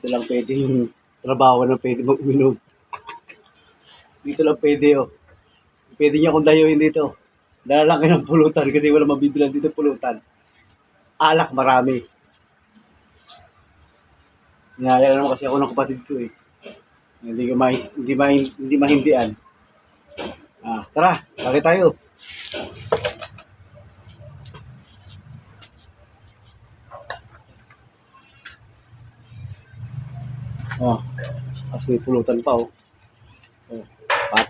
lang pwede yung trabaho na pwede mag-uminom. Dito lang pwede, oh. Pwede niya akong dayuhin dito. Lalaki ng pulutan kasi wala mabibilan dito pulutan. Alak marami. Niyaya naman kasi ako ng kapatid ko eh. Hindi mahindian. Tara, lagi tayo. Kasi may pulutan pa oh. Bata